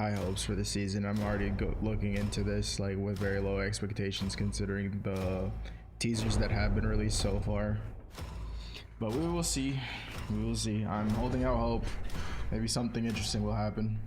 high hopes for the season. I'm already looking into this like with very low expectations considering the teasers that have been released so far. But we will see. We will see. I'm holding out hope. Maybe something interesting will happen.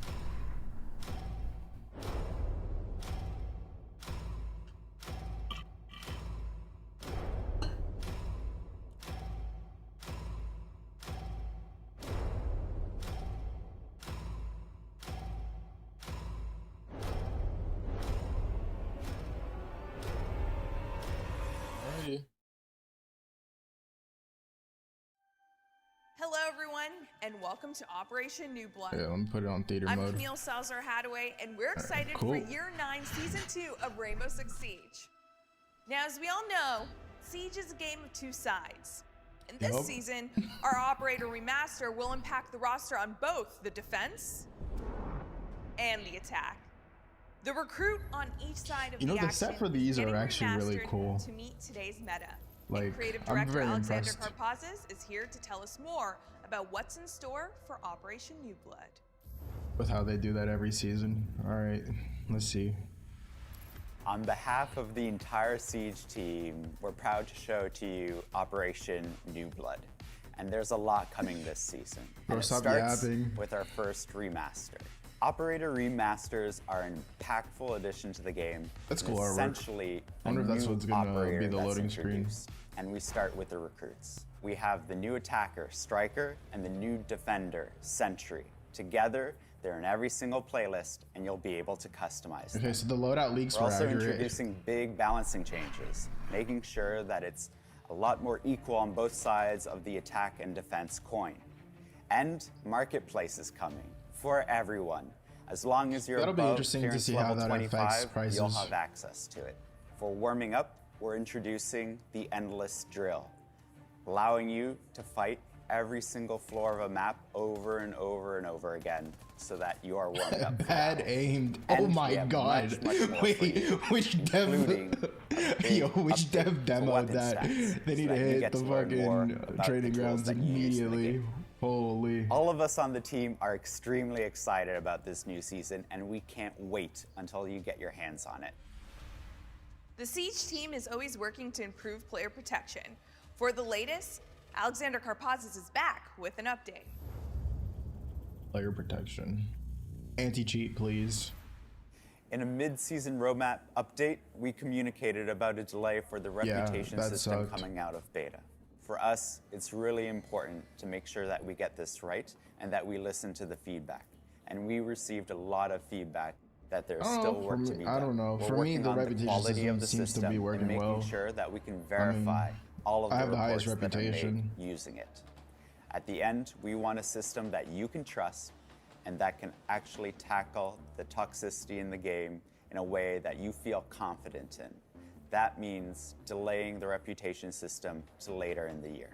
Hello everyone, and welcome to Operation New Blood. Yeah, let me put it on theater mode. I'm Camille Salazar-Hadaway, and we're excited for Year 9, Season 2 of Rainbow Six Siege. Now, as we all know, Siege is a game of two sides. In this season, our Operator Remaster will impact the roster on both the defense and the attack. The recruit on each side of the action the set for these are actually really cool. To meet today's meta. Like, Creative I'm Director very Alexander impressed Karpazis is here to tell us more about what's in store for Operation New Blood. with how they do that every season. All right, let's see. On behalf of the entire Siege team, we're proud to show to you Operation New Blood. And there's a lot coming this season. And it starts with our first remaster. Operator remasters are an impactful addition to the game. That's cool. Essentially, I wonder if that's what's gonna be the loading screen. And we start with the recruits. We have the new attacker, Striker, and the new defender, Sentry. Together, they're in every single playlist, and you'll be able to customize them. Okay, so the loadout leaks were accurate. We're also introducing big balancing changes, making sure that it's a lot more equal on both sides of the attack and defense coin. And Marketplace is coming for everyone. As long as you're That'll be above interesting to see how level that affects 25, prices. you'll have access to it. For warming up, we're introducing the Endless Drill, allowing you to fight every single floor of a map over and over and over again so that you are warmed up. Bad aimed. Oh my god. Wait, which dev which dev demoed that? They need to hit the fucking training grounds immediately. Holy. All of us on the team are extremely excited about this new season, and we can't wait until you get your hands on it. The Siege team is always working to improve player protection. For the latest, Alexander Karpazis is back with an update. Player protection. Anti-cheat, please. In a mid-season roadmap update, we communicated about a delay for the reputation system coming out of beta. For us, it's really important to make sure that we get this right and that we listen to the feedback. And we received a lot of feedback that there's still work to be done. I don't know. We're For me, the reputation system seems to be working and well. making sure that we can verify all of the reports that are made using it. At the end, we want a system that you can trust and that can actually tackle the toxicity in the game in a way that you feel confident in. That means delaying the reputation system to later in the year.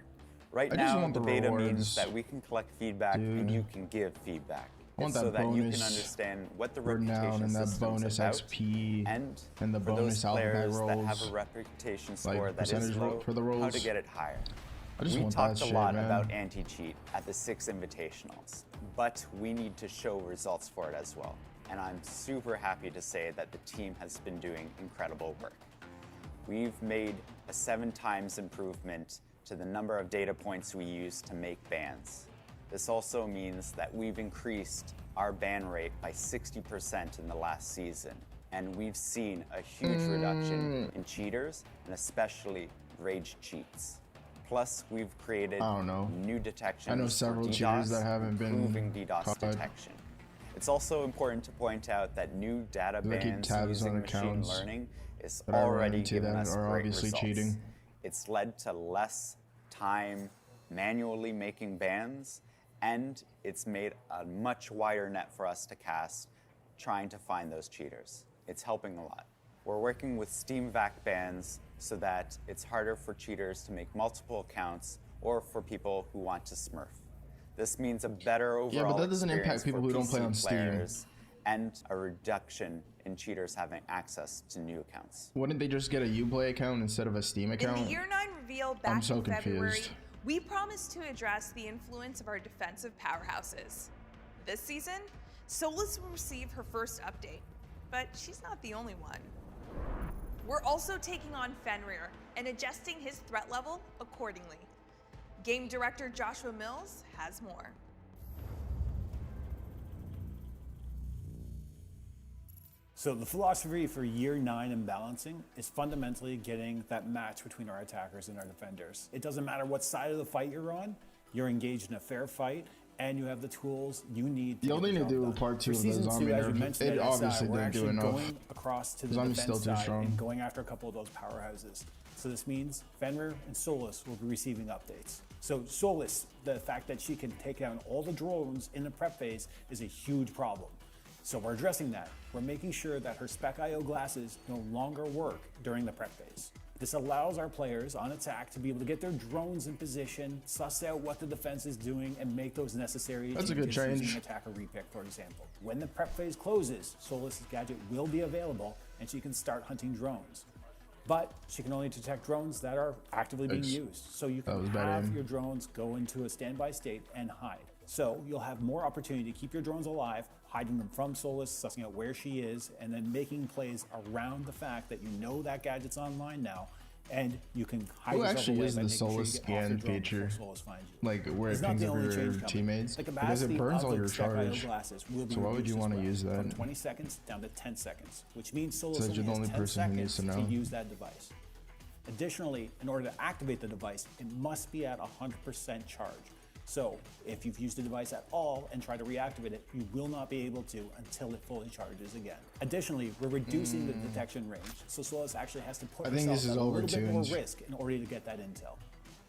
Right now, the beta means that we can collect feedback and you can give feedback. It's so that you can understand what the reputation system is about, and the for those players that have a reputation score that is low, how to get it higher. We talked a lot about anti-cheat at the 6 invitationals, but we need to show results for it as well. And I'm super happy to say that the team has been doing incredible work. We've made a 7 times improvement to the number of data points we use to make bans. This also means that we've increased our ban rate by 60% in the last season, and we've seen a huge reduction in cheaters, and especially rage cheats. Plus, we've created new detections. I know several cheaters that haven't been improving DDoS detection. It's also important to point out that new data bans using machine learning is already giving us great results. Cheating. It's led to less time manually making bans, and it's made a much wider net for us to cast trying to find those cheaters. It's helping a lot. We're working with Steam VAC bans so that it's harder for cheaters to make multiple accounts or for people who want to smurf. This means a better overall but that doesn't impact people who don't play on Steam. And a reduction in cheaters having access to new accounts. Wouldn't they just get a Uplay account instead of a Steam account? In the Year 9 reveal back in February, we promised to address the influence of our defensive powerhouses. This season, Solus will receive her first update, but she's not the only one. We're also taking on Fenrir and adjusting his threat level accordingly. Game director Joshua Mills has more. So the philosophy for year 9 in balancing is fundamentally getting that match between our attackers and our defenders. It doesn't matter what side of the fight you're on, you're engaged in a fair fight, and you have the tools you need to You'll need to do part 2 of the zombie nerf. It obviously didn't do enough. Going across to the defense still too side strong. and going after a couple of those powerhouses. So this means Fenrir and Solus will be receiving updates. So Solus, the fact that she can take down all the drones in the prep phase is a huge problem. So we're addressing that. We're making sure that her Spec IO glasses no longer work during the prep phase. This allows our players on attack to be able to get their drones in position, suss out what the defense is doing, and make those necessary That's changes a good change. using attacker repick, for example. When the prep phase closes, Solus's gadget will be available, and she can start hunting drones. But she can only detect drones that are actively being used. So you can have your drones go into a standby state and hide. So you'll have more opportunity to keep your drones alive, hiding them from Solus, sussing out where she is, and then making plays around the fact that you know that gadget's online now, and you can hide yourself actually away uses by the making sure Solus you get off scan your drone feature? before Solus finds you. Like where It's it not pings the up only your change coming. teammates? The Because it capacity burns of all the your Spec IO charge. glasses will be So why would you reduced want as to well, use that? from 20 seconds down to 10 seconds, which means Solus So only you're the has only 10 person who needs seconds to know. use that device. Additionally, in order to activate the device, it must be at 100% charge. So if you've used the device at all and try to reactivate it, you will not be able to until it fully charges again. Additionally, we're reducing the detection range, so Solus actually has to put herself at a little bit more risk in order to get that intel.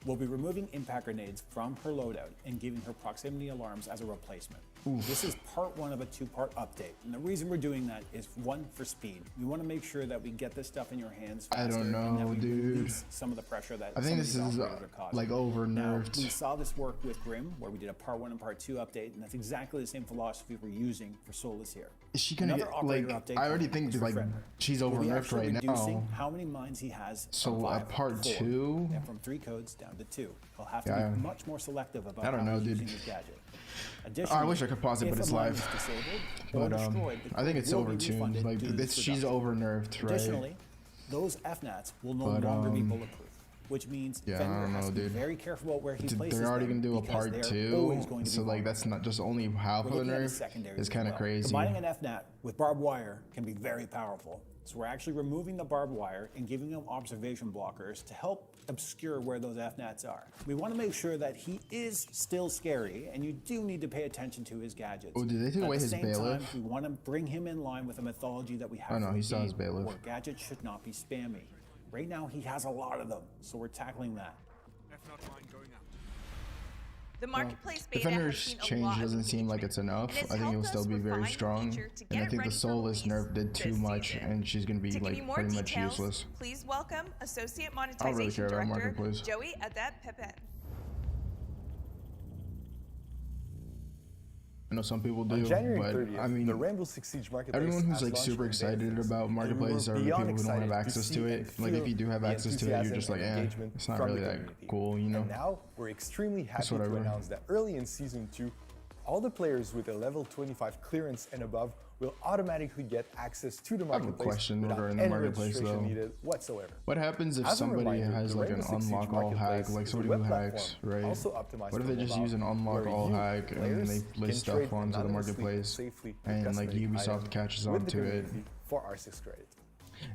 We'll be removing impact grenades from her loadout and giving her proximity alarms as a replacement. This is part 1 of a 2-part update. And the reason we're doing that is 1, for speed. We want to make sure that we get this stuff in your hands faster. I don't and that know, we dude. release some of the pressure that I think this is like over nerfed. Now, we saw this work with Grim, where we did a part 1 and part 2 update, and that's exactly the same philosophy we're using for Solus here. Is she gonna get, like, I already think like she's over nerfed right now. How many mines he has. So at part 2? Yeah, from 3 codes down to 2. He'll have to be much more selective about how he's using his gadget. I wish I could pause it, but it's live. But I think it's overtuned. Like she's over nerfed, right? Additionally, those FNATs will no longer be bulletproof, which means Fenrir has to be very careful about where he places they're already them gonna do a part 2, so like that's not just only half of the nerf. It's kind of crazy. Combining an FNAT with barbed wire can be very powerful. So we're actually removing the barbed wire and giving them observation blockers to help obscure where those FNATs are. We want to make sure that he is still scary, and you do need to pay attention to his gadgets. Oh, did they take away his bailiff? At the same time, we want to bring him in line with a mythology that we have. Oh no, he still has bailiff. Where gadgets should not be spammy. Right now, he has a lot of them, so we're tackling that. The marketplace beta Defender's change doesn't seem like it's enough. I think it'll still be very strong. And I think the Solus nerf did too much, and she's going to be like pretty much useless. Please welcome Associate I don't really Monetization care about Director Marketplace. Joey Adet-Pepin. I know some people do, On January but 30th, I mean, the Rainbow Six Siege Marketplace everyone who's has like launched super in excited beta phase, about and Marketplace we're are the beyond people who don't have excited access to to see it. and Like if feel you do have the access to it, you're enthusiasm just like, and eh, engagement it's not from really the that community. cool, you know? And now we're extremely happy to whatever. announce that early in Season 2, all the players with a level 25 clearance and above will automatically get access to the I have a marketplace question without regarding the any marketplace registration though. needed whatsoever. What happens if As a somebody reminder, has the like an Rainbow Six Siege unlock all hack, Marketplace like is a somebody web who platform hacks, right? also optimized What if for they just mobile, use an unlock where all you, hack and then players, they can list stuff trade onto the anonymously and marketplace safely and like customized Ubisoft items catches with on the to it? community for R6 credit.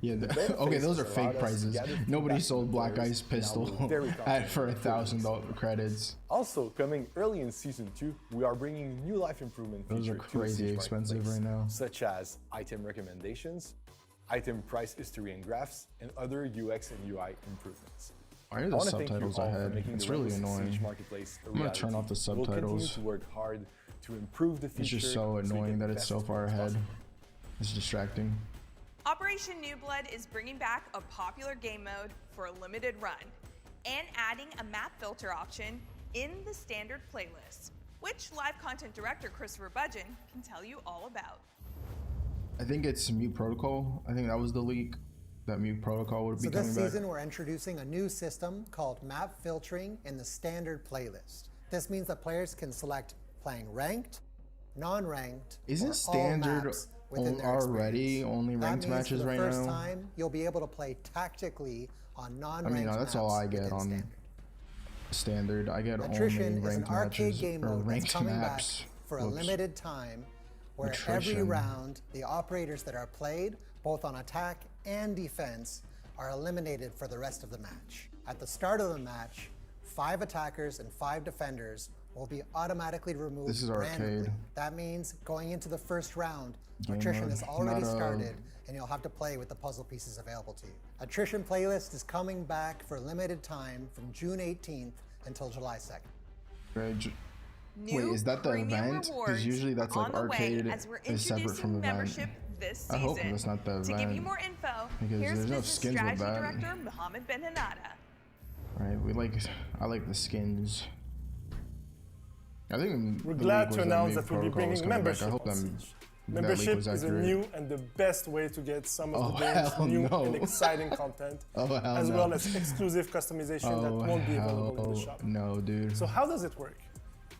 Yeah, The beta okay, phase those are has fake allowed us to prices. gather Nobody feedback sold from Black players, Ice and now Pistol we're very at for confident in $1,000 credits. Also, coming early in Season 2, we are bringing new life improvement Those are features to the crazy Siege expensive Marketplace, right now. such as item recommendations, item price history and graphs, and other UX and UI improvements. Why are the subtitles ahead? It's really annoying. I'm gonna turn off the We'll continue subtitles. to work hard to improve the feature. It's just so we annoying get that the it's so best far experience ahead. possible. It's distracting. Operation New Blood is bringing back a popular game mode for a limited run and adding a map filter option in the standard playlist, which live content director Christopher Budgeon can tell you all about. I think it's Mute Protocol. I think that was the leak. That Mute Protocol would be coming back. So this season we're introducing a new system called map filtering in the standard playlist. This means that players can select playing ranked, non-ranked, Isn't or standard all maps within their already experience. only ranked that means matches for the right first now? time, you'll be able to play tactically on non-ranked I mean, that's all I get on standard. standard. I get Attrition only is an ranked arcade matches game or mode that's ranked coming maps. back for a Whoops. limited time, where every Attrition. round, the operators that are played, both on attack and defense, are eliminated for the rest of the match. At the start of the match, 5 attackers and 5 defenders will be automatically removed This is randomly. arcade. That means going into the first round, Game attrition mode. has already Not a- started, and you'll have to play with the puzzle pieces available to you. Attrition Playlist is coming back for a limited time from June 18th until July 2nd. Wait, New is that the premium event? rewards Because usually that's are like on the way arcade as we're is separate from introducing event. membership this season. I hope that's not the To give you event, more info, because here's there's no Business skins with Strategy that. Director Mohammed Ben Hanada. Right, I like the skins. I think We're the glad leak to was announce new that we'll be protocol was bringing coming back. membership I hope on them Siege. that leak Membership was is a accurate. new and the best way to get some of Oh, the game's hell new no. and exciting content, Oh, hell as no. well as exclusive customization that won't be available in the hell shop. No, dude. So how does it work?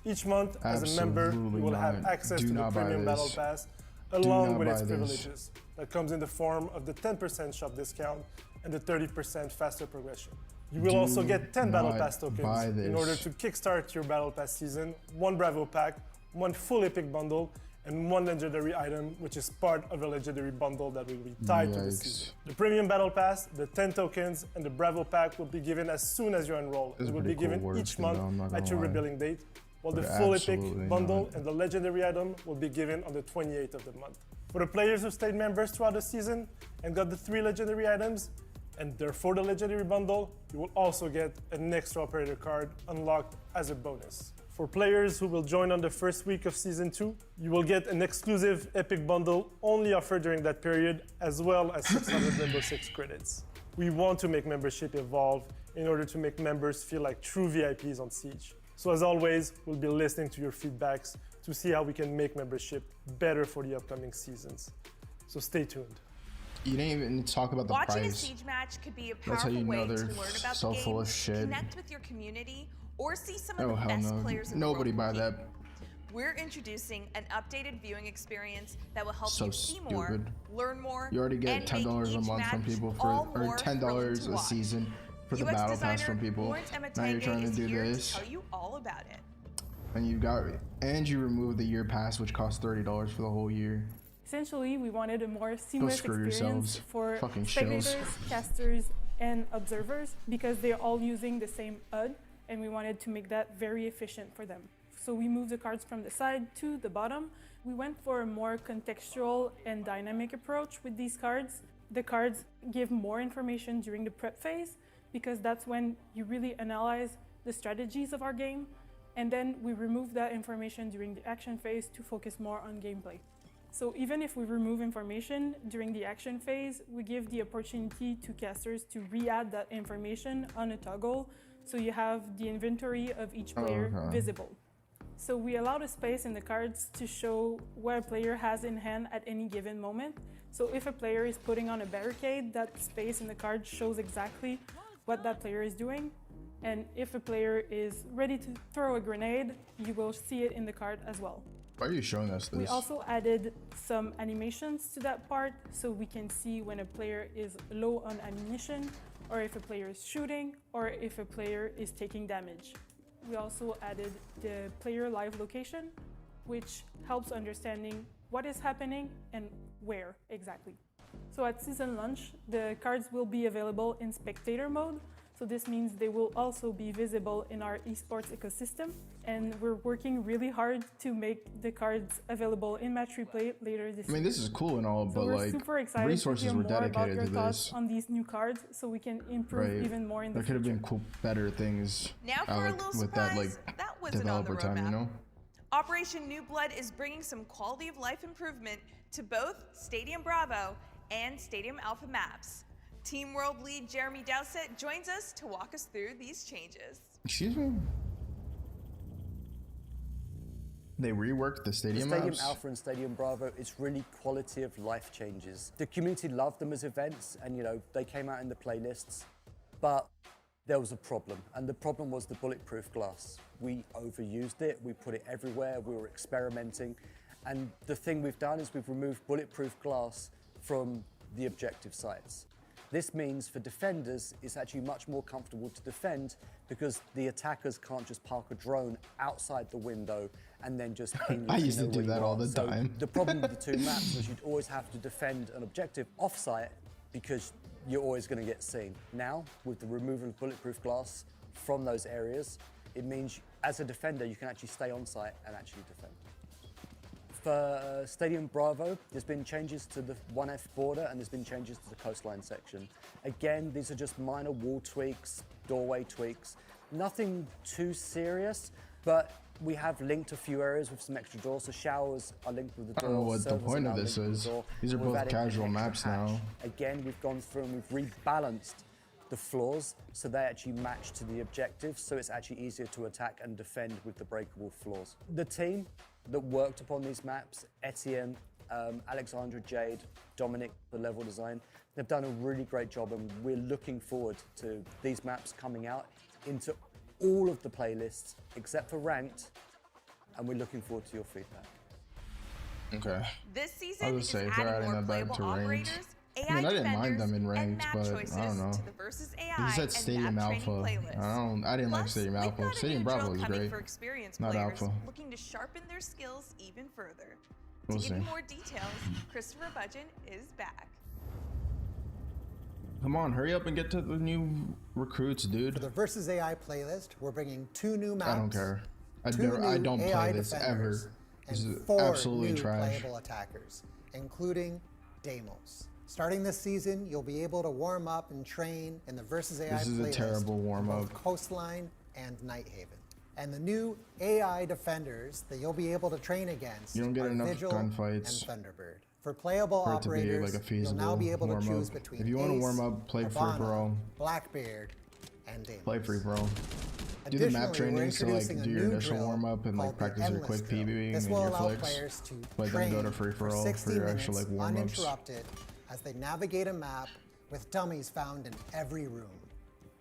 Each month, as a member, you Absolutely will have not. access Do to the not buy Premium Battle this. Pass, not along with buy its this. privileges. That comes in the form of the 10% shop discount and the 30% faster progression. You will Do also get 10 Battle not Pass tokens buy in this. order to kickstart your Battle Pass season, 1 Bravo pack, 1 full epic bundle, and 1 legendary item, which is part of a legendary bundle that will be tied to the Yikes. season. The Premium Battle Pass, the 10 tokens, and the Bravo pack will be given as soon as you enroll. This It will pretty be given cool work, each though, month I'm not gonna at your lie. rebilling date, while the But full epic absolutely bundle not. and the legendary item will be given on the 28th of the month. For the players who stayed members throughout the season and got the 3 legendary items, and therefore the legendary bundle, you will also get an extra operator card unlocked as a bonus. For players who will join on the first week of Season 2, you will get an exclusive epic bundle only offered during that period, as well as 600 Rainbow Six credits. We want to make membership evolve in order to make members feel like true VIPs on Siege. So as always, we'll be listening to your feedbacks to see how we can make membership better for the upcoming seasons. So stay tuned. You didn't even talk about the Watching price. a Siege match could be a That's how powerful you know way to they're learn about so the full game, of shit. connect with your community, or see some of Oh the hell best no! players in Nobody the buy world compete. that. We're introducing an updated viewing experience that will help So you see more, stupid. learn more, You already get and $10 make a each month from match people all or more $10 thrilling to a watch. season for the UX battle designer pass from people. Lawrence Now you're Emetenge trying to is do here this, to tell you all about it. and you removed the year pass, which costs $30 for the whole year. Essentially, we wanted a more seamless screw experience yourselves. for Fucking spectators, shills. casters, and observers because they're all using the same HUD, and we wanted to make that very efficient for them. So we moved the cards from the side to the bottom. We went for a more contextual and dynamic approach with these cards. The cards give more information during the prep phase because that's when you really analyze the strategies of our game. And then we remove that information during the action phase to focus more on gameplay. So even if we remove information during the action phase, we give the opportunity to casters to re-add that information on a toggle so you have the inventory of each player visible. So we allow the space in the cards to show what a player has in hand at any given moment. So if a player is putting on a barricade, that space in the card shows exactly what that player is doing. And if a player is ready to throw a grenade, you will see it in the card as well. Why are you showing us this? We also added some animations to that part so we can see when a player is low on ammunition, or if a player is shooting, or if a player is taking damage. We also added the player live location, which helps understanding what is happening and where exactly. So at season launch, the cards will be available in spectator mode. So this means they will also be visible in our esports ecosystem. And we're working really hard to make the cards available in match replay later this year. I mean, this is cool and all, So but we're like super excited resources to hear were more about dedicated your to thoughts this. on these new cards so we can improve Right. even more in the There could have future. been cool, better things. Now for a like, little with surprise, that like that wasn't on the developer time, you roadmap. know. Operation New Blood is bringing some quality of life improvement to both Stadium Bravo and Stadium Alpha maps. Team World lead Jeremy Dowsett joins us to walk us through these changes. Excuse me. They reworked the stadium Stadium maps. Alpha and Stadium Bravo, it's really quality of life changes. The community loved them as events and, you know, they came out in the playlists, but there was a problem, and the problem was the bulletproof glass. We overused it, we put it everywhere, we were experimenting, And the thing we've done is we've removed bulletproof glass from the objective sites. This means for defenders, it's actually much more comfortable to defend because the attackers can't just park a drone outside the window and then just ping you. I used to do that all the time. The problem with the two maps was you'd always have to defend an objective off-site because you're always going to get seen. Now, with the removal of bulletproof glass from those areas, it means as a defender, you can actually stay on site and actually defend. For Stadium Bravo, there's been changes to the 1F border and there's been changes to the coastline section. Again, these are just minor wall tweaks, doorway tweaks, nothing too serious, but we have linked a few areas with some extra doors. So showers are linked with the door. I don't know what the point of this is. These are both casual maps now. Again, we've gone through and we've rebalanced the floors so they actually match to the objectives, so it's actually easier to attack and defend with the breakable floors. The team that worked upon these maps, Etienne, Alexandra Jade, Dominic, the level design, they've done a really great job, and we're looking forward to these maps coming out into all of the playlists except for ranked, and we're looking forward to your feedback. Okay. This season is adding more playable operators, AI I mean, I didn't mind defenders, them in ranked, and map but choices I don't know. to the versus AI You said and Stadium map Alpha. training playlists. I didn't like Plus, Stadium we've Alpha. got a Stadium new Bravo drill was coming great. for experienced Not players Alpha. looking to sharpen their skills even further. We'll To give see. you more details, Christopher Budgeon is back. Come on, hurry up and get to the new recruits, dude. For the Versus AI playlist, we're bringing 2 new maps. I don't care. I 2 don't new play AI this defenders, ever. This and is 4 absolutely new trash. playable attackers, including Deimos. Starting this season, you'll be able to warm up and train in the Versus AI This is a playlist terrible for warm-up. both Coastline and Night Haven. And the new AI defenders that you'll be able to train against You don't get are enough Vigil gunfights and Thunderbird. For playable for it to be operators, like a you'll feasible now be able to warm-up. choose between If you want to Ace, warm up, play free Hibana, for all. Blackbeard, and Deimos. Play free for all. Do the map Additionally, we're trainings to like introducing a do your new initial drill warm up and like called the practice your Endless quick Drill. PBing This and will your allow flicks. players to But then train go to free for all 60 for your actual minutes like warm ups. uninterrupted as they navigate a map with dummies found in every room.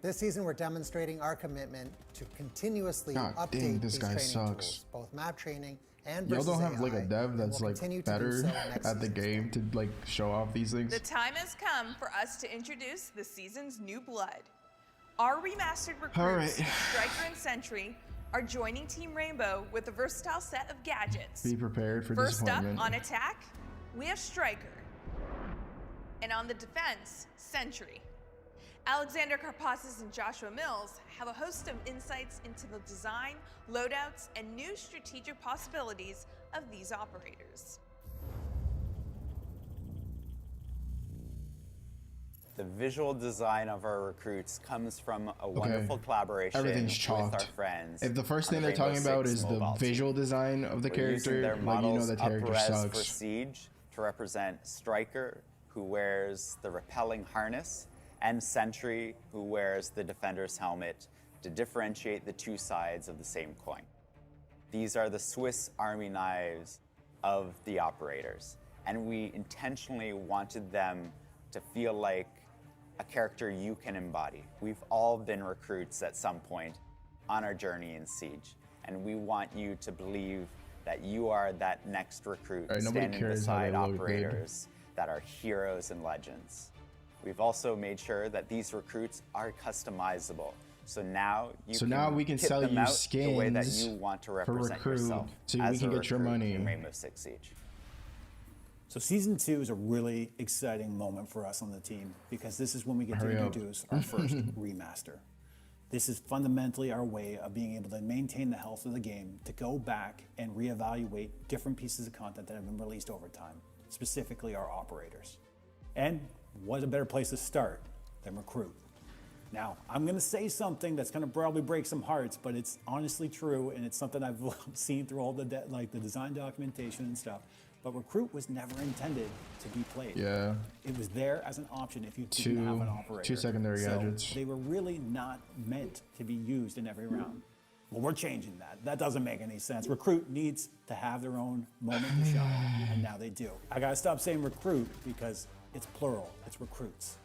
This season, we're demonstrating our commitment to continuously God update dang, this these guy training sucks. tools, both map training and Y'all Versus don't have like a AI, dev and that's we'll like continue to do better so next at the season. game to like show off these things. The time has come for us to introduce the season's new blood. Our remastered recruits, Alright. Striker and Sentry, are joining Team Rainbow with a versatile set of gadgets. Be prepared for First up, disappointment. on attack, we have Striker. And on the defense, Sentry. Alexander Karpassis and Joshua Mills have a host of insights into the design, loadouts, and new strategic possibilities of these operators. The visual design of our recruits comes from a wonderful collaboration Everything's with chalked. our friends. If the first on thing they're Rainbow talking about Six is the mobile team. visual design of the We're using character, their like you know models that character up-res sucks. for Siege to represent Striker, who wears the repelling harness, and Sentry, who wears the defender's helmet to differentiate the two sides of the same coin. These are the Swiss Army knives of the operators, and we intentionally wanted them to feel like a character you can embody. We've all been recruits at some point on our journey in Siege, and we want you to believe that you are that next recruit Right, nobody standing cares how they beside look, dude. operators that are heroes and legends. We've also made sure that these recruits are customizable. So now we can kit sell them you out the way that skins you want to for represent recruit, yourself so we as can a get your recruit money. in Rainbow Six Siege. So season 2 is a really exciting moment for us on the team because this is when we get to Hurry up. introduce our first remaster. This is fundamentally our way of being able to maintain the health of the game, to go back and reevaluate different pieces of content that have been released over time, specifically our operators. And what a better place to start than recruit. Now, I'm going to say something that's going to probably break some hearts, but it's honestly true, and it's something I've seen through all the the design documentation and stuff. But recruit was never intended to be played. Yeah. It was there as an option if you didn't have an operator. Two secondary So gadgets. they were really not meant to be used in every round. Well, we're changing that. That doesn't make any sense. Recruit needs to have their own moment to shine, and now they do. I gotta stop saying recruit because it's plural. It's recruits.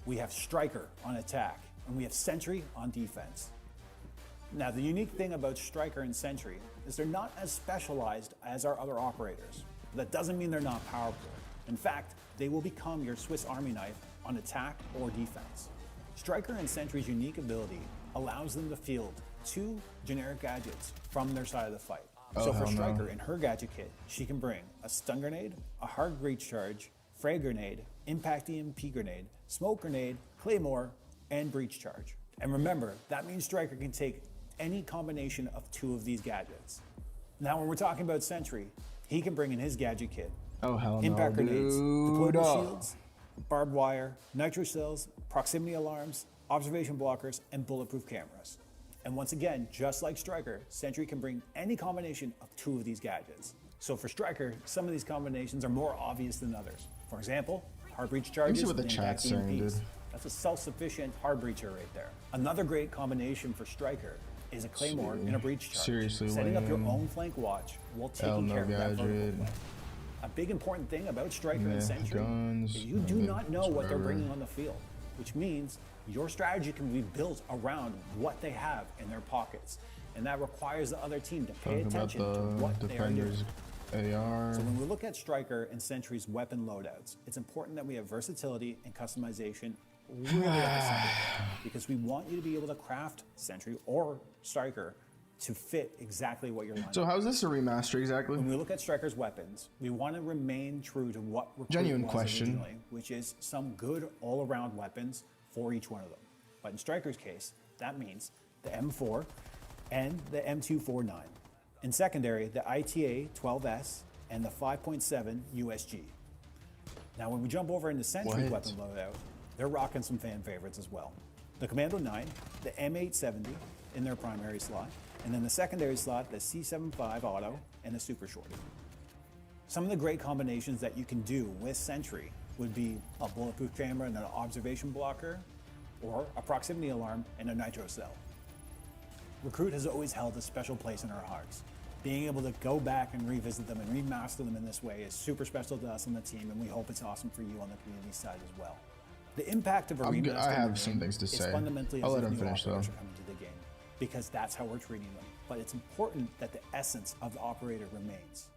We have Striker on attack, and we have Sentry on defense. Now, the unique thing about Striker and Sentry is they're not as specialized as our other operators. That doesn't mean they're not powerful. In fact, they will become your Swiss Army knife on attack or defense. Striker and Sentry's unique ability allows them to field 2 generic gadgets from their side of the fight. So for Striker, in her gadget kit, she can bring a stun grenade, a hard breach charge, frag grenade, impact EMP grenade, smoke grenade, claymore, and breach charge. And remember, that means Striker can take any combination of 2 of these gadgets. Now, when we're talking about Sentry, he can bring in his gadget kit. Impact grenades, deployable shields, barbed wire, nitro cells, proximity alarms, observation blockers, and bulletproof cameras. And once again, just like Striker, Sentry can bring any combination of 2 of these gadgets. So for Striker, some of these combinations are more obvious than others. For example, hard breach charges and impact EMPs. That's a self-sufficient hard breacher right there. Another great combination for Striker is a claymore and a breach charge. Seriously, setting up your own flank watch while taking care of that vertical flank. A big important thing about Striker and Sentry is you do not know what they're bringing on the field, which means your strategy can be built around what they have in their pockets. And that requires the other team to pay attention to what they are doing. AR. So when we look at Striker and Sentry's weapon loadouts, it's important that we have versatility and customization really at the center, because we want you to be able to craft Sentry or Striker to fit exactly what you're lining. So how's this a remaster exactly? When we look at Striker's weapons, we want to remain true to what Genuine was question, originally, which is some good all-around weapons for each one of them. But in Striker's case, that means the M4 and the M249. In secondary, the ITA 12S and the 5.7 USG. Now, when we jump over into Sentry's weapon loadout, they're rocking some fan favorites as well. The Commando 9, the M870 in their primary slot, and then the secondary slot, the C75 Auto and the Super Shorty. Some of the great combinations that you can do with Sentry would be a bulletproof camera and an observation blocker, or a proximity alarm and a nitro cell. Recruit has always held a special place in our hearts. Being able to go back and revisit them and remaster them in this way is super special to us on the team, and we hope it's awesome for you on the community side as well. The impact of a remaster I have some things to say. Fundamentally I'll as let if him new finish though. operators are coming to the game, because that's how we're treating them. But it's important that the essence of the operator remains.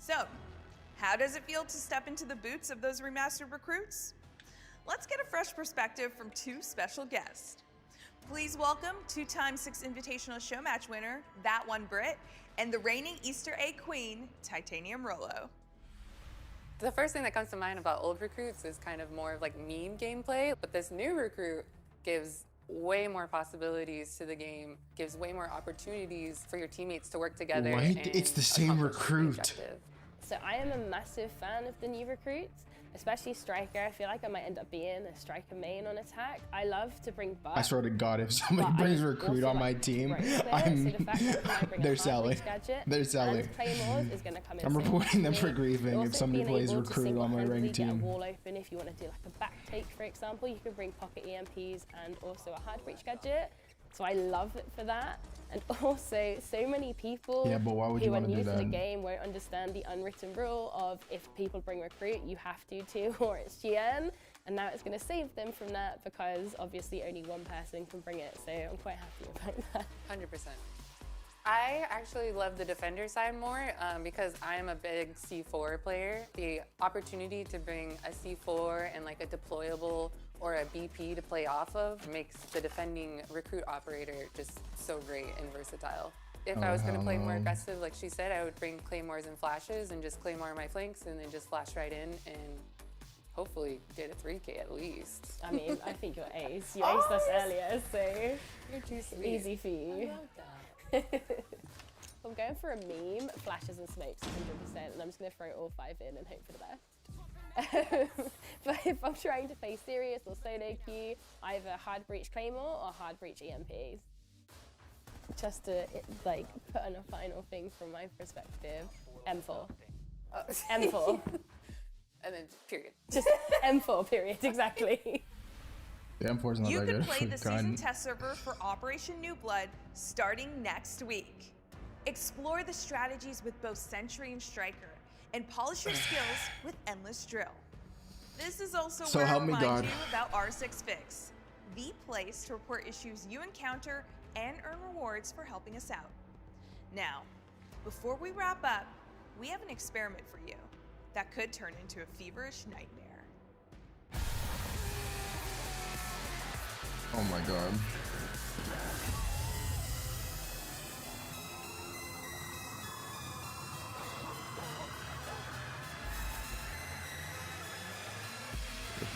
So, how does it feel to step into the boots of those remastered recruits? Let's get a fresh perspective from 2 special guests. Please welcome 2-time 6 Invitational Show Match winner, That One Brit, and the reigning Easter egg queen, Titanium Rolo. The first thing that comes to mind about old recruits is kind of more of like meme gameplay, but this new recruit gives way more possibilities to the game, gives way more opportunities for your teammates to work together. What? It's the same recruit. So I am a massive fan of the new recruits, especially Striker. I feel like I might end up being a Striker main on attack. I love to bring buff. I swear to God, if somebody brings recruit on my team, they're selling. They're selling. Claymores is going to come in. I'm reporting them for griefing if somebody plays recruit on my ranked team. Get a wall open if you want to do like a back take, for example. You can bring pocket EMPs and also a hard breach gadget. So I love it for that. And also, so many people who are new to the game won't understand the unwritten rule of if people bring recruit, you have to too, or it's GN. And now it's going to save them from that because obviously only one person can bring it. So I'm quite happy about that. 100%. I actually love the defender side more because I am a big C4 player. The opportunity to bring a C4 and like a deployable or a BP to play off of makes the defending recruit operator just so great and versatile. If I was going to play more aggressive, like she said, I would bring claymores and flashes and just claymore my flanks and then just flash right in and hopefully get a 3K at least. I mean, I think you're ace. You aced us earlier, so you're too sweet. Easy for you. I love that. I'm going for a meme, flashes and smokes 100%, and I'm just going to throw all 5 in and hope for the best. But if I'm trying to play serious or solo queue, either hard breach claymore or hard breach EMPs. Just to like put on a final thing from my perspective, M4. M4. And then period. Just M4 period, exactly. The M4's not you that can good. play the season test server for Operation New Blood starting next week. Explore the strategies with both Sentry and Striker, and polish your skills with Endless Drill. This is also where I remind you about R6 Fix. the place to report issues you encounter and earn rewards for helping us out. Now, before we wrap up, we have an experiment for you that could turn into a feverish nightmare. Oh my god.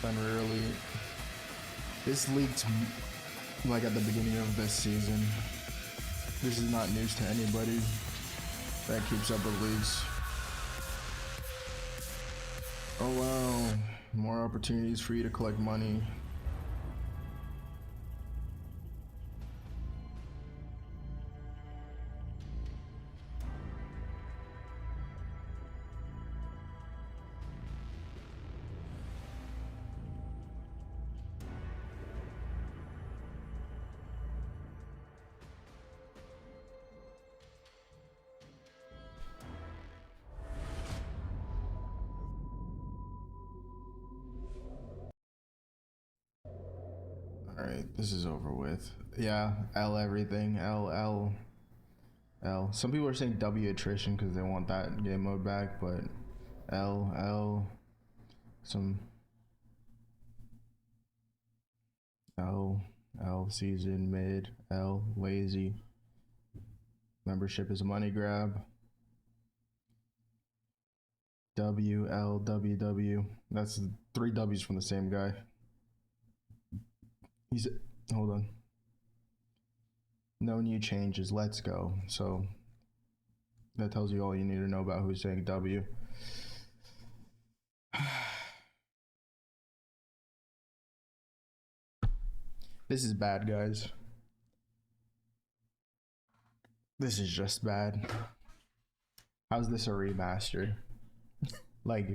Really, this leaked like at the beginning of this season. This is not news to anybody that keeps up with leaks. Oh wow, more opportunities for you to collect money. Alright, this is over with. Yeah, L everything. L. Some people are saying W attrition because they want that game mode back, but L. Some L season mid. L lazy. Membership is a money grab. W. That's 3 W's from the same guy. Hold on. No new changes. Let's go. So that tells you all you need to know about who's saying W. This is bad, guys. This is just bad. How's this a remaster? Like,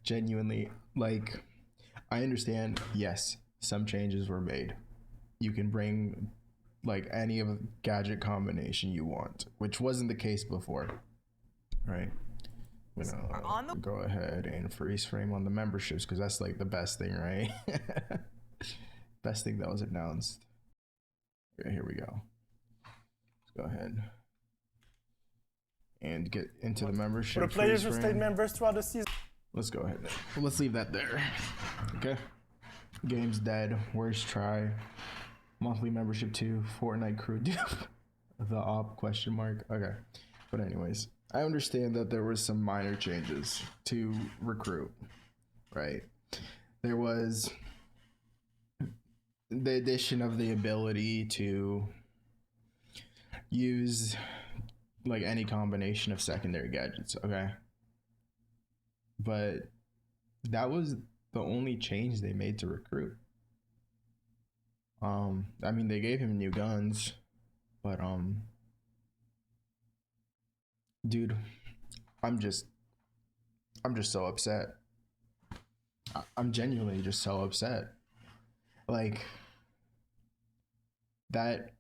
genuinely, like, I understand, yes, some changes were made. You can bring like any of a gadget combination you want, which wasn't the case before, right? I'm gonna go ahead and freeze frame on the memberships because that's like the best thing, right? Best thing that was announced. Okay, here we go. Let's go ahead and get into the membership. For the players who stayed members throughout the season. Let's go ahead. Let's leave that there. Okay. Game's dead. Worst try. Monthly membership to Fortnite crew. The op question mark. Okay. But anyways, I understand that there was some minor changes to recruit, right? There was the addition of the ability to use like any combination of secondary gadgets, okay? But that was the only change they made to recruit. I mean, they gave him new guns, but dude, I'm just so upset. I'm genuinely just so upset. Like, that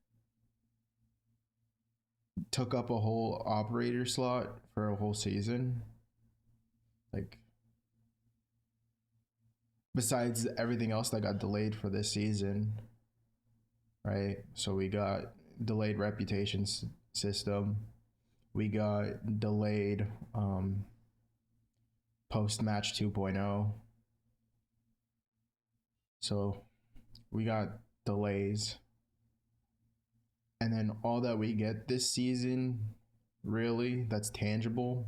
took up a whole operator slot for a whole season. Like, besides everything else that got delayed for this season, right? So we got delayed reputation system. We got delayed post-match 2.0. So we got delays. And then all that we get this season, really, that's tangible,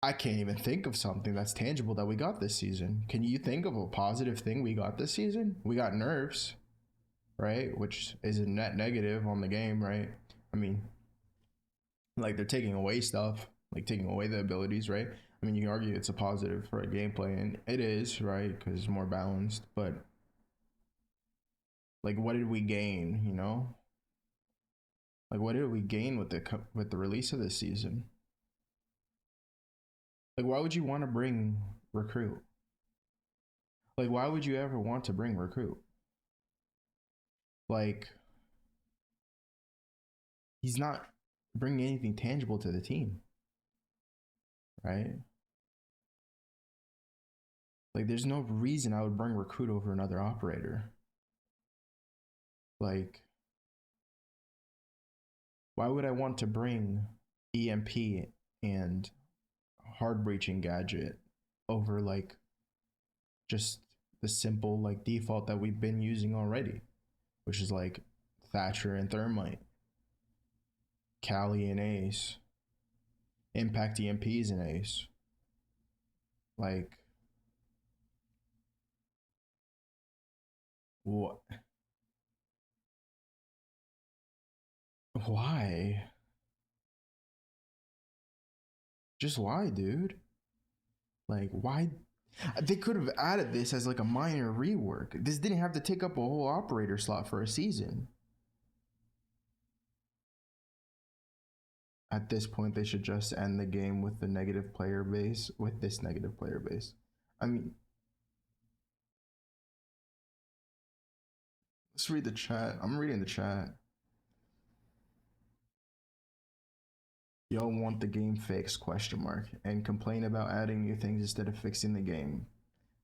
I can't even think of something that's tangible that we got this season. Can you think of a positive thing we got this season? We got nerfs, right? Which is a net negative on the game, right? I mean, like, they're taking away stuff, like taking away the abilities, right? I mean, you can argue it's a positive for a gameplay, and it is, right? Because it's more balanced. But like, what did we gain? You know, like, what did we gain with the release of this season? Like, why would you want to bring recruit? Like, why would you ever want to bring recruit? Like, he's not bringing anything tangible to the team, right? Like, there's no reason I would bring Recruit over another operator. Like, why would I want to bring EMP and hard breaching gadget over like just the simple like default that we've been using already, which is like Thatcher and Thermite, Kali and Ace, Impact EMPs and Ace. Like, what? Why? Just why, dude? Like, why? They could have added this as like a minor rework. This didn't have to take up a whole operator slot for a season. At this point, they should just end the game with the negative player base, with this negative player base. I mean, let's read the chat. I'm reading the chat. Y'all want the game fixed, ? And complain about adding new things instead of fixing the game.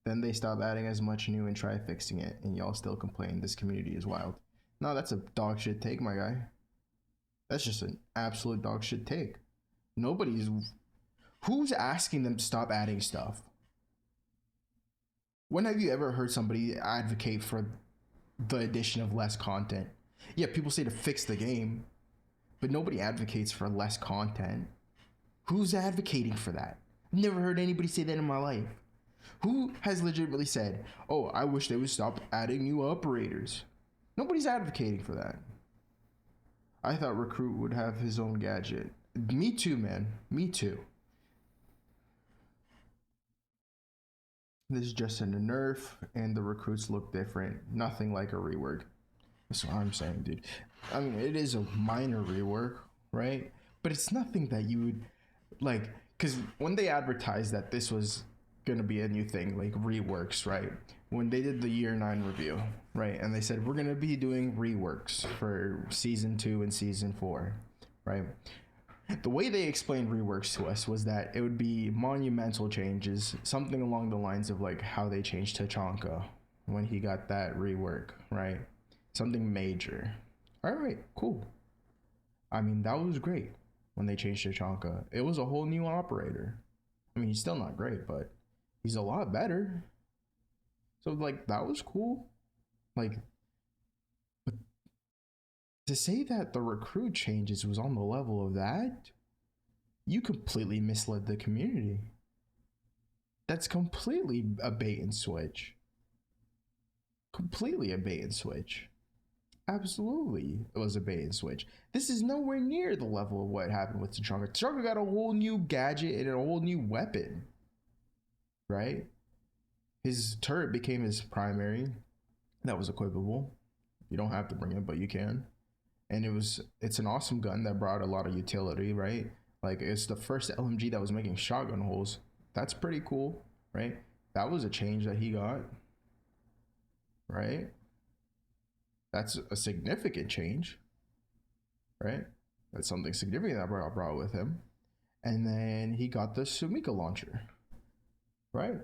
Then they stop adding as much new and try fixing it, and y'all still complain. This community is wild. No, that's a dog shit take, my guy. That's just an absolute dog shit take. Who's asking them to stop adding stuff? When have you ever heard somebody advocate for the addition of less content? Yeah, people say to fix the game, but nobody advocates for less content. Who's advocating for that? I've never heard anybody say that in my life. Who has legitimately said, oh, I wish they would stop adding new operators? Nobody's advocating for that. I thought Recruit would have his own gadget. Me too, man. Me too. This is just a nerf, and the recruits look different. Nothing like a rework. That's what I'm saying, dude. I mean, it is a minor rework, right? But it's nothing that you would, like, because when they advertised that this was going to be a new thing, like reworks, right? When they did the year 9 review, right? And they said, we're going to be doing reworks for season 2 and season 4, right? The way they explained reworks to us was that it would be monumental changes, something along the lines of like how they changed Tachanka when he got that rework, right? Something major. All right, cool. I mean, that was great when they changed Tachanka. It was a whole new operator. I mean, he's still not great, but he's a lot better. So like, that was cool. Like, but to say that the recruit changes was on the level of that, you completely misled the community. That's completely a bait and switch. Completely a bait and switch. Absolutely, it was a bait and switch. This is nowhere near the level of what happened with Tachanka. Tachanka got a whole new gadget and a whole new weapon, right? His turret became his primary. That was equipable. You don't have to bring it, but you can. And it's an awesome gun that brought a lot of utility, right? Like, it's the first LMG that was making shotgun holes. That's pretty cool, right? That was a change that he got, right? That's a significant change, right? That's something significant that brought with him. And then he got the Sumika launcher, right?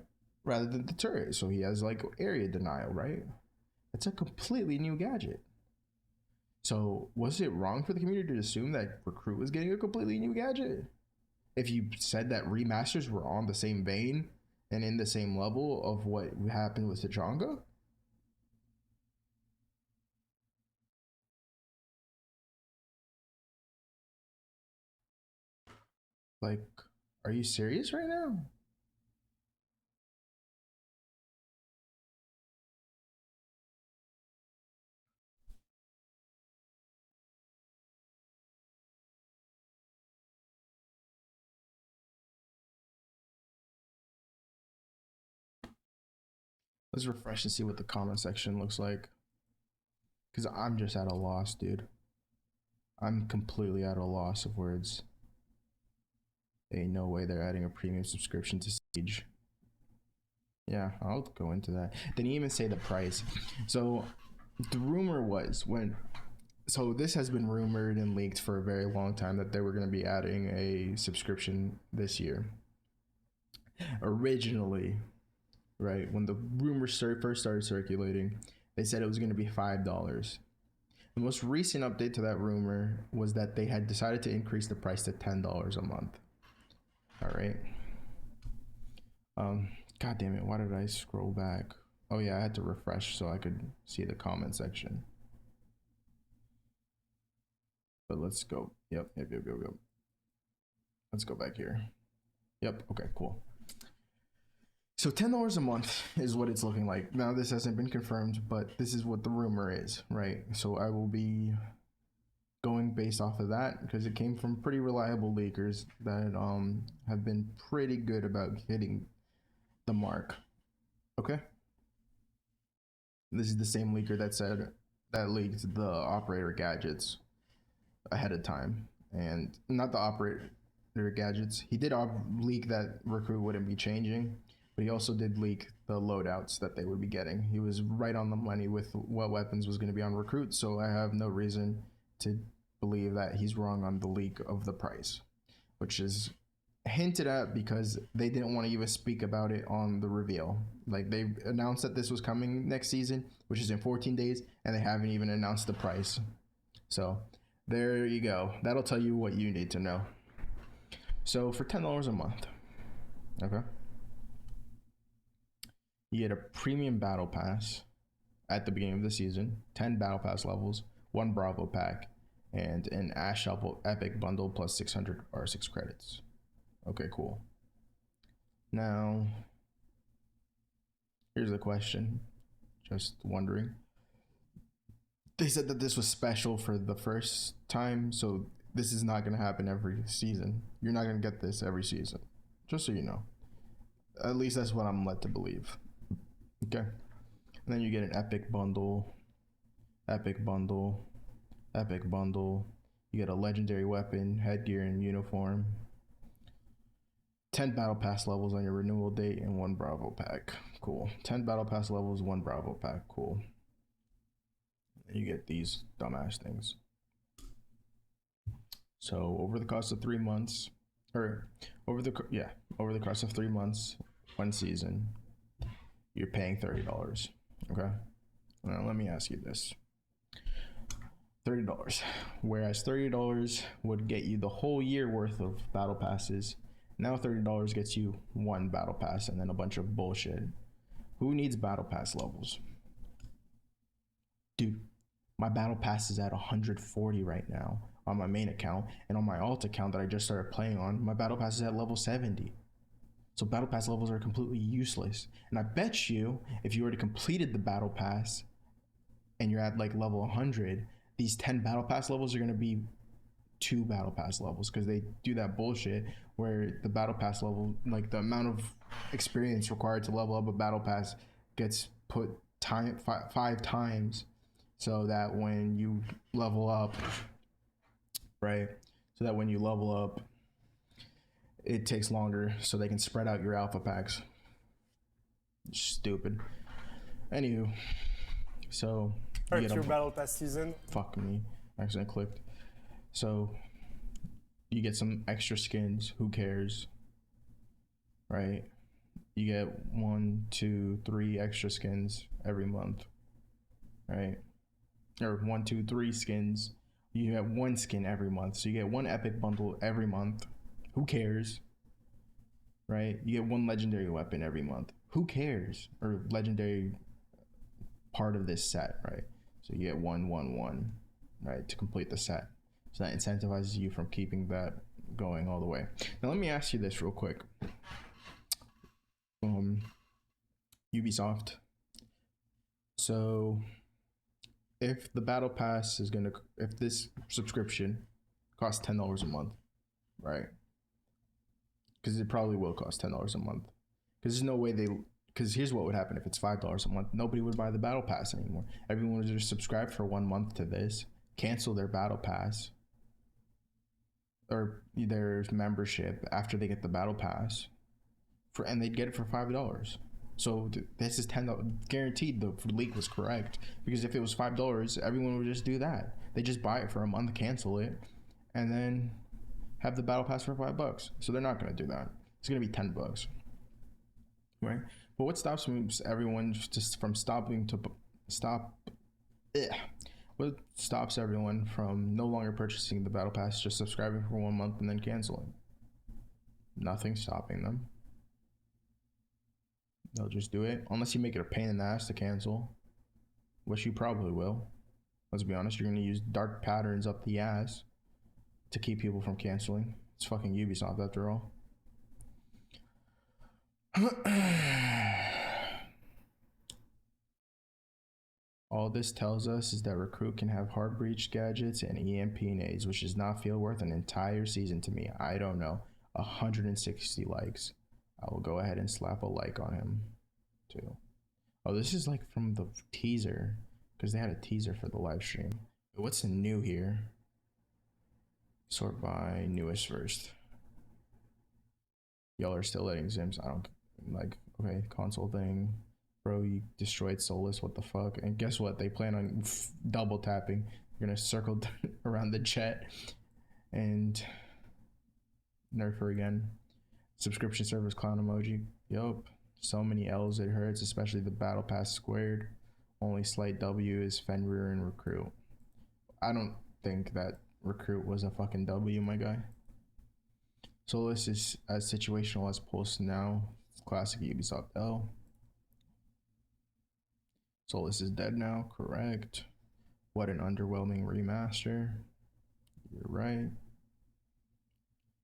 Rather than the turret. So he has like area denial, right? It's a completely new gadget. So was it wrong for the community to assume that Recruit was getting a completely new gadget? If you said that remasters were on the same vein and in the same level of what happened with Tachanka? Like, are you serious right now? Let's refresh and see what the comment section looks like. Because I'm just at a loss, dude. I'm completely at a loss of words. Ain't no way they're adding a premium subscription to Siege. Yeah, I'll go into that. They didn't even say the price. So the rumor was so this has been rumored and leaked for a very long time that they were going to be adding a subscription this year. Originally, right? When the rumors first started circulating, they said it was going to be $5. The most recent update to that rumor was that they had decided to increase the price to $10 a month. All right. God damn it, why did I scroll back? Oh yeah, I had to refresh so I could see the comment section. But let's go. Yep. Let's go back here. Yep, okay, cool. So $10 a month is what it's looking like. Now this hasn't been confirmed, but this is what the rumor is, right? So I will be going based off of that because it came from pretty reliable leakers that have been pretty good about hitting the mark. Okay. This is the same leaker that leaked the operator gadgets ahead of time, and not the operator gadgets. He did leak that recruit wouldn't be changing, but he also did leak the loadouts that they would be getting. He was right on the money with what weapons was going to be on recruit, so I have no reason to believe that he's wrong on the leak of the price, which is hinted at because they didn't want to even speak about it on the reveal. Like, they announced that this was coming next season, which is in 14 days, and they haven't even announced the price. So there you go. That'll tell you what you need to know. So for $10 a month, okay, you get a premium battle pass at the beginning of the season, 10 battle pass levels, 1 Bravo pack, and an Ash Epic bundle plus 600 R6 credits. Okay, cool. Now, here's a question. Just wondering. They said that this was special for the first time, so this is not going to happen every season. You're not going to get this every season. Just so you know. At least that's what I'm led to believe. Okay. And then you get an epic bundle. Epic bundle. Epic bundle. You get a legendary weapon, headgear, and uniform. 10 battle pass levels on your renewal date and 1 Bravo pack. Cool. 10 battle pass levels, 1 Bravo pack. Cool. And you get these dumbass things. So over the course of 3 months, over the course of 3 months, 1 season, you're paying $30. Okay. Now let me ask you this. $30. Whereas $30 would get you the whole year worth of battle passes. Now $30 gets you 1 battle pass and then a bunch of bullshit. Who needs battle pass levels? Dude, my battle pass is at 140 right now on my main account, and on my alt account that I just started playing on, my battle pass is at level 70. So battle pass levels are completely useless. And I bet you if you already completed the battle pass and you're at like level 100, these 10 battle pass levels are going to be 2 battle pass levels, because they do that bullshit where the battle pass level, like the amount of experience required to level up a battle pass gets put 5 times, so that when you level up, right, so that when you level up it takes longer so they can spread out your alpha packs. Stupid. Anywho, so hurts your battle pass season. Fuck me, I accidentally clicked. So you get some extra skins, who cares, right? You get 1, 2, 3 extra skins every month, right? Or 1, 2, 3 skins. You get 1 skin every month, so you get 1 epic bundle every month. Who cares, right? You get 1 legendary weapon every month. Who cares? Or legendary part of this set, right? So you get 1, 1, 1, right, to complete the set. So that incentivizes you from keeping that going all the way. Now let me ask you this real quick. Ubisoft. So if the battle pass is if this subscription costs $10 a month, right? Because it probably will cost $10 a month. Because there's no way because here's what would happen if it's $5 a month. Nobody would buy the battle pass anymore. Everyone would just subscribe for 1 month to this, cancel their battle pass or their membership after they get the battle pass, and they'd get it for $5. So this is $10 guaranteed. The leak was correct, because if it was $5, everyone would just do that. They just buy it for a month, cancel it, and then have the battle pass for $5. So they're not going to do that. It's going to be $10, right? But what stops everyone just from stopping to stop? What stops everyone from no longer purchasing the battle pass, just subscribing for 1 month and then canceling? Nothing's stopping them. They'll just do it, unless you make it a pain in the ass to cancel, which you probably will. Let's be honest, you're gonna use dark patterns up the ass to keep people from canceling. It's fucking Ubisoft after all. All this tells us is that Recruit can have hard breach gadgets and EMP nades, which does not feel worth an entire season to me. I don't know. 160 likes. I will go ahead and slap a like on him too. Oh, this is like from the teaser, because they had a teaser for the live stream. What's new here? Sort by newest first. Y'all are still letting Zims. I don't like. Okay, console thing. Bro, you destroyed Solus. What the fuck? And guess what? They plan on double tapping. You're gonna circle around the jet and nerf her again. Subscription service clown emoji. Yup. So many L's it hurts, especially the battle pass squared. Only slight W is Fenrir and Recruit. I don't think that Recruit was a fucking W, my guy. Solus is as situational as Pulse now. Classic Ubisoft L. Solus is dead now, correct. What an underwhelming remaster. You're right.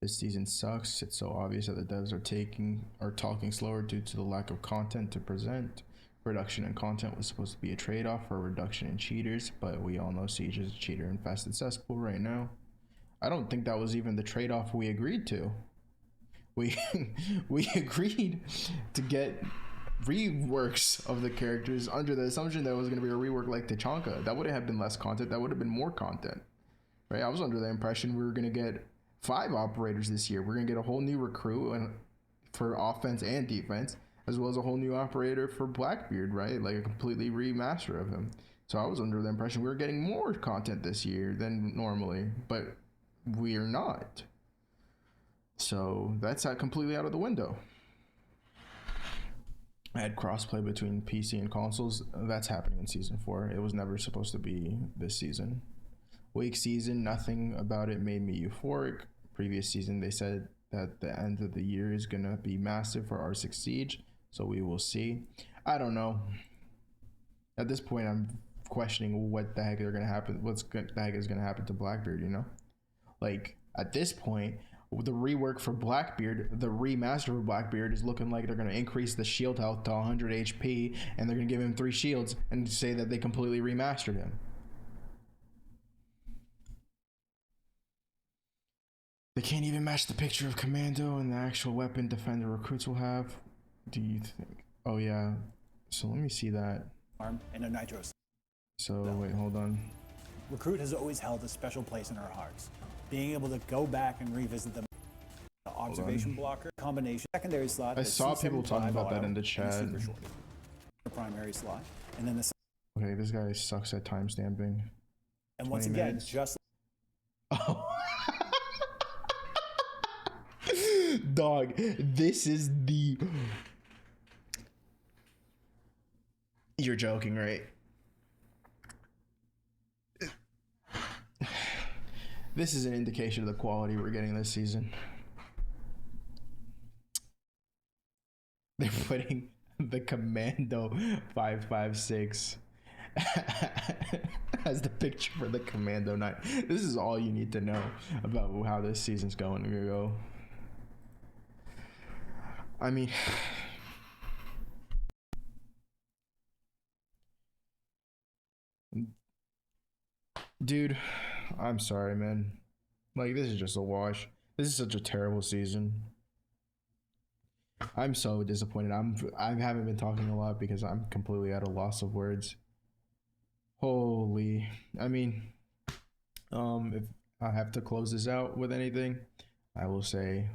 This season sucks. It's so obvious that the devs are talking slower due to the lack of content to present. Reduction in content was supposed to be a trade-off for a reduction in cheaters, but we all know Siege is a cheater-infested cesspool right now. I don't think that was even the trade-off we agreed to. We agreed to get reworks of the characters under the assumption that it was going to be a rework like Tachanka. That wouldn't have been less content. That would have been more content, right? I was under the impression we were going to get 5 operators this year. We're going to get a whole new recruit and for offense and defense, as well as a whole new operator for Blackbeard, right? Like a completely remaster of him. So I was under the impression we were getting more content this year than normally, but we are not. So that's completely out of the window. I had crossplay between PC and consoles. That's happening in season 4. It was never supposed to be this season. Wake season, nothing about it made me euphoric. Previous season, they said that the end of the year is gonna be massive for R6 Siege, so we will see. I don't know. At this point, I'm questioning what the heck are gonna happen. The heck is gonna happen to Blackbeard? You know, like at this point, the rework for Blackbeard, the remaster for Blackbeard is looking like they're going to increase the shield health to 100 HP and they're going to give him 3 shields and say that they completely remastered him. They can't even match the picture of Commando and the actual weapon Defender recruits will have. Do you think? Oh yeah. So let me see that. Arm and a Nitros. So wait, hold on. Recruit has always held a special place in our hearts. Being able to go back and revisit the observation blocker combination secondary slot. I saw people talking about that in the chat. The primary slot, and then the. Okay, this guy sucks at timestamping. And once again, minutes. Just. Oh. Dog, this is the. You're joking, right? This is an indication of the quality we're getting this season. They're putting the Commando 556 as the picture for the Commando 9. This is all you need to know about how this season's going to go. I mean, dude, I'm sorry, man. Like, this is just a wash. This is such a terrible season. I'm so disappointed. I haven't been talking a lot because I'm completely at a loss of words. Holy, I mean, if I have to close this out with anything, I will say,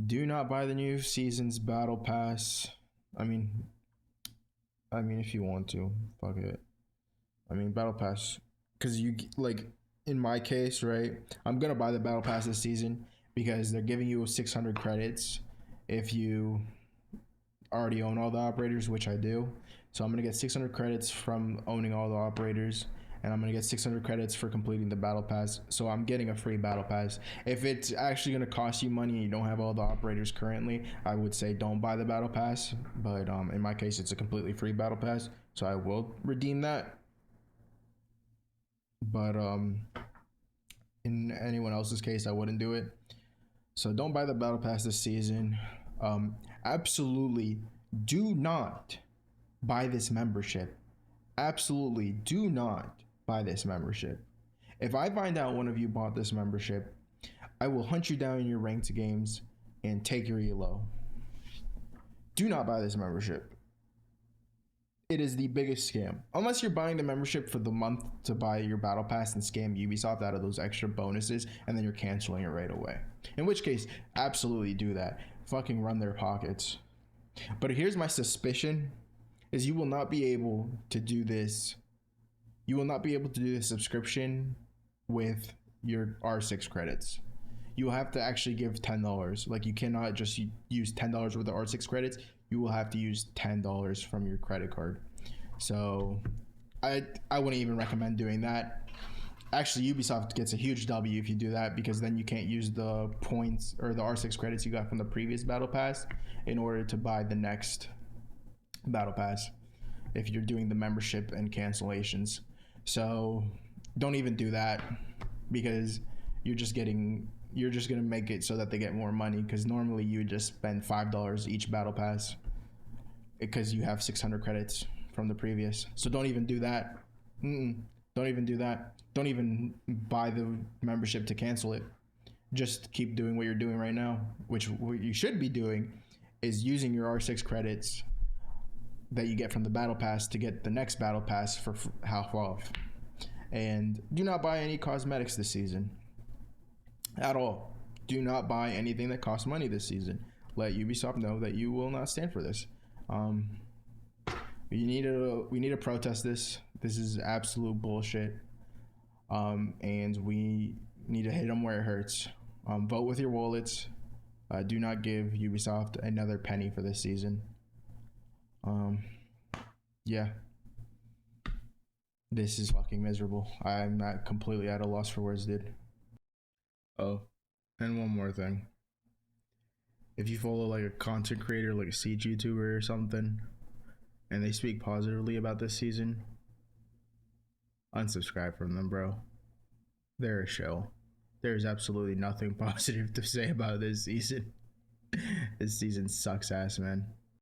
do not buy the new season's battle pass. I mean, if you want to, fuck it. I mean, battle pass, because you like in my case, right? I'm gonna buy the battle pass this season because they're giving you 600 credits if you already own all the operators, which I do. So I'm gonna get 600 credits from owning all the operators, and I'm gonna get 600 credits for completing the battle pass. So I'm getting a free battle pass. If it's actually gonna cost you money and you don't have all the operators currently, I would say don't buy the battle pass. But in my case, it's a completely free battle pass, so I will redeem that. But in anyone else's case, I wouldn't do it. So don't buy the battle pass this season. Absolutely do not buy this membership. Absolutely do not buy this membership. If I find out one of you bought this membership, I will hunt you down in your ranked games and take your elo. Do not buy this membership. It is the biggest scam. Unless you're buying the membership for the month to buy your battle pass and scam Ubisoft out of those extra bonuses, and then you're canceling it right away. In which case, absolutely do that. Fucking run their pockets. But here's my suspicion, is you will not be able to do this. You will not be able to do this subscription with your R6 credits. You will have to actually give $10. Like, you cannot just use $10 worth of R6 credits. You will have to use $10 from your credit card. So I wouldn't even recommend doing that. Actually, Ubisoft gets a huge W if you do that, because then you can't use the points or the R6 credits you got from the previous battle pass in order to buy the next battle pass if you're doing the membership and cancellations. So don't even do that, because you're just gonna make it so that they get more money, because normally you would just spend $5 each battle pass because you have 600 credits from the previous. So don't even do that. Don't even do that. Don't even buy the membership to cancel it. Just keep doing what you're doing right now, which what you should be doing is using your R6 credits that you get from the battle pass to get the next battle pass for half off. And do not buy any cosmetics this season at all. Do not buy anything that costs money this season. Let Ubisoft know that you will not stand for this. We need to protest this. This is absolute bullshit. And we need to hit them where it hurts. Vote with your wallets. Do not give Ubisoft another penny for this season. Yeah. This is fucking miserable. I'm not completely at a loss for words, dude. Oh, and one more thing. If you follow like a content creator, like a Siege YouTuber or something, and they speak positively about this season, unsubscribe from them, bro. They're a show. There's absolutely nothing positive to say about this season. This season sucks ass, man.